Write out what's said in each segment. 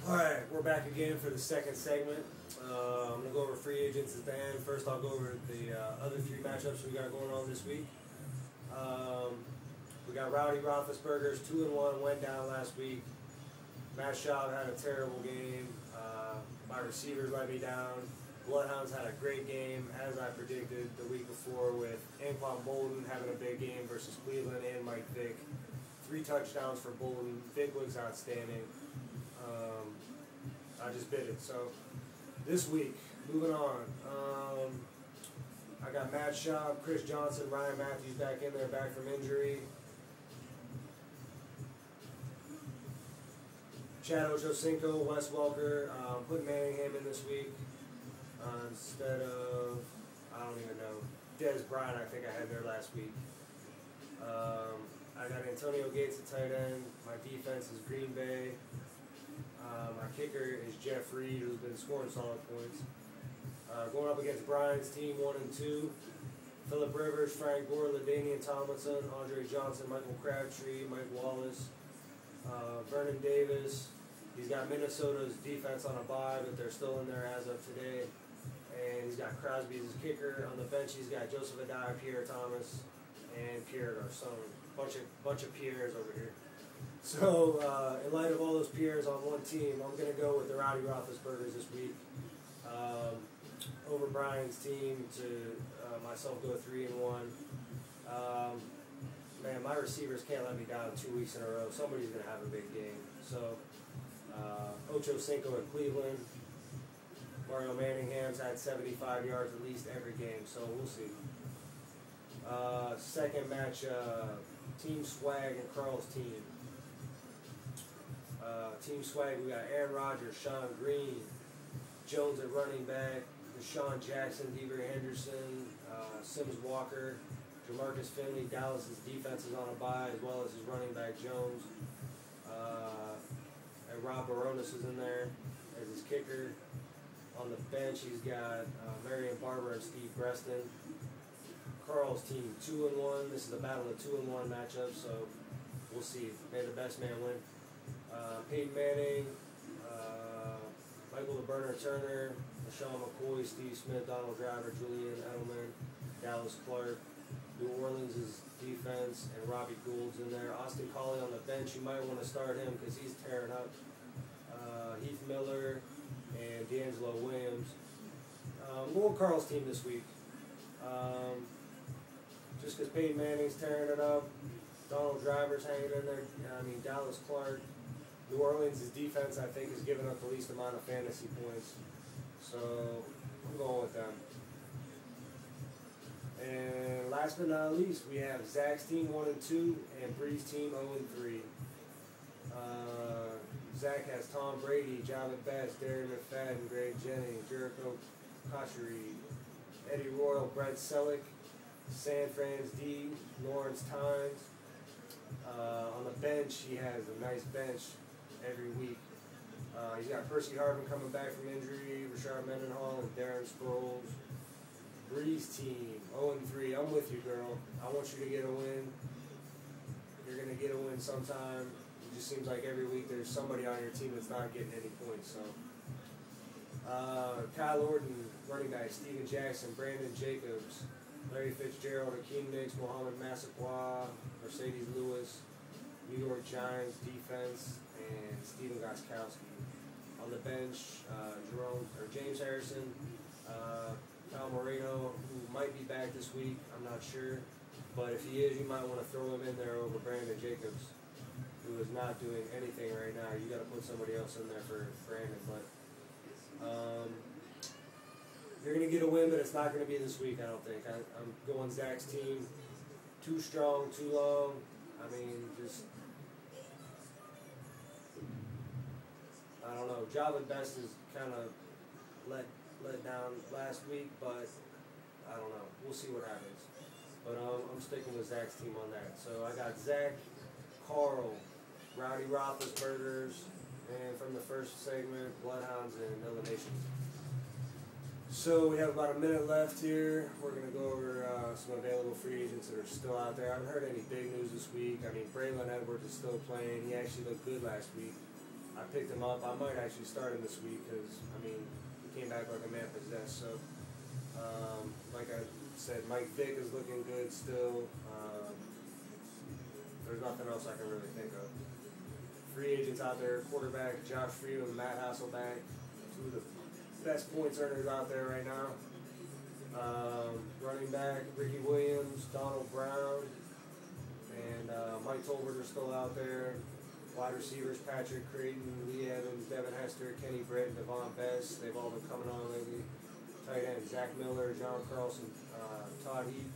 Alright, we're back again for the second segment. I'm going to go over free agents at the end. First, I'll go over the other three matchups we got going on this week. We got Rowdy Roethlisberger's 2-1, went down last week. Matt Schaub had a terrible game. My receivers let me down. Bloodhounds had a great game, as I predicted the week before, with Anquan Bolden having a big game versus Cleveland and Mike Vick. 3 touchdowns for Bolden. Vick looks outstanding. I just bid it. So this week, moving on. I got Matt Schaub, Chris Johnson, Ryan Matthews back in there, back from injury. Chad Ochocinco, Wes Welker, putting Manningham in this week instead of, I don't even know, Des Bryant, I think I had there last week. I got Antonio Gates at tight end. My defense is Green Bay. My kicker is Jeff Reed, who's been scoring solid points. Going up against Brian's team, 1-2. Phillip Rivers, Frank Gore, LaDainian Tomlinson, Andre Johnson, Michael Crabtree, Mike Wallace, Vernon Davis. He's got Minnesota's defense on a bye, but they're still in there as of today. And he's got Crosby as his kicker. On the bench, he's got Joseph Adai, Pierre Thomas, and Pierre Garcon. Bunch of Pierres over here. So, in light of all those Pierres on one team, I'm going to go with the Rowdy Roethlisbergers this week. Over Brian's team to myself go 3-1. Man, my receivers can't let me down 2 weeks in a row. Somebody's going to have a big game. So, Ochocinco at Cleveland. Mario Manningham's had 75 yards at least every game, so we'll see. Second match, Team Swag and Carl's team. Team Swag, we got Aaron Rodgers, Sean Green, Jones at running back, Deshaun Jackson, Deaver Henderson, Sims Walker, Jamarcus Finley. Dallas's defense is on a bye, as well as his running back Jones. And Rob Baronis is in there as his kicker. On the bench, he's got Marion Barber and Steve Preston. Carl's team 2-1. This is the battle of 2-1 matchup, so we'll see. May the best man win. Peyton Manning, Michael the Burner Turner, LaShawn McCoy, Steve Smith, Donald Driver, Julian Edelman, Dallas Clark. New Orleans' defense, and Robbie Gould's in there. Austin Collie on the bench, you might want to start him because he's tearing up. Heath Miller and D'Angelo Williams. I'm going with Carl's team this week. Just because Peyton Manning's tearing it up, Donald Driver's hanging in there. I mean, Dallas Clark. New Orleans' defense, I think, has given up the least amount of fantasy points. So, I'm going with them. And last but not least, we have Zach's team 1-2 and Bree's team 0-3. Zach has Tom Brady, Jalen Best, Darren McFadden, Greg Jennings, Jericho Kosheri, Eddie Royal, Brett Selleck, San Fran's D, Lawrence Tynes. On the bench, he has a nice bench every week. He's got Percy Harvin coming back from injury, Rashard Mendenhall, and Darren Sproles. Bree's team 0-3. I'm with you, girl. I want you to get a win. You're going to get a win sometime. It just seems like every week there's somebody on your team that's not getting any points. So, Kyle Orton, running back, Steven Jackson, Brandon Jacobs, Larry Fitzgerald, Akeem Nicks, Mohamed Massaquoi, Mercedes Lewis, New York Giants defense, and Steven Gostkowski. On the bench, James Harrison, Kyle Moreno, who might be back this week, I'm not sure. But if he is, you might want to throw him in there over Brandon Jacobs, who is not doing anything right now. You got to put somebody else in there for Brandon. But you're going to get a win, but it's not going to be this week, I don't think. I'm going Zach's team. Too strong, too long. I mean, just, I don't know. Jalen Best is kind of let down last week, but I don't know. We'll see what happens. But I'm sticking with Zach's team on that. So I got Zach, Carl, Rowdy Roethlisbergers, and from the first segment, Bloodhounds and Elimination. So we have about a minute left here. We're going to go over some available free agents that are still out there. I haven't heard any big news this week. I mean, Braylon Edwards is still playing. He actually looked good last week. I picked him up. I might actually start him this week because, I mean, he came back like a man possessed. So, like I said, Mike Vick is looking good still. There's nothing else I can really think of. Free agents out there, quarterback Josh Freeman, Matt Hasselbeck, two of the best points earners out there right now. Running back Ricky Williams, Donald Brown, and Mike Tolbert are still out there. Wide receivers Patrick Creighton, Lee Evans, Devin Hester, Kenny Britt, and Devon Best. They've all been coming on lately. Tight end Zach Miller, John Carlson, Todd Heath.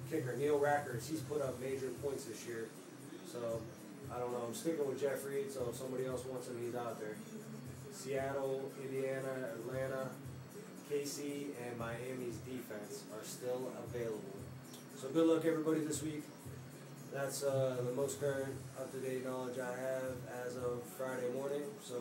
Kicker Neil Rackers, he's put up major points this year. So I don't know. I'm sticking with Jeff Reed, so if somebody else wants him, he's out there. Seattle, Indiana, Atlanta, KC, and Miami's defense are still available. So good luck, everybody, this week. That's the most current, up-to-date knowledge I have as of Friday morning. So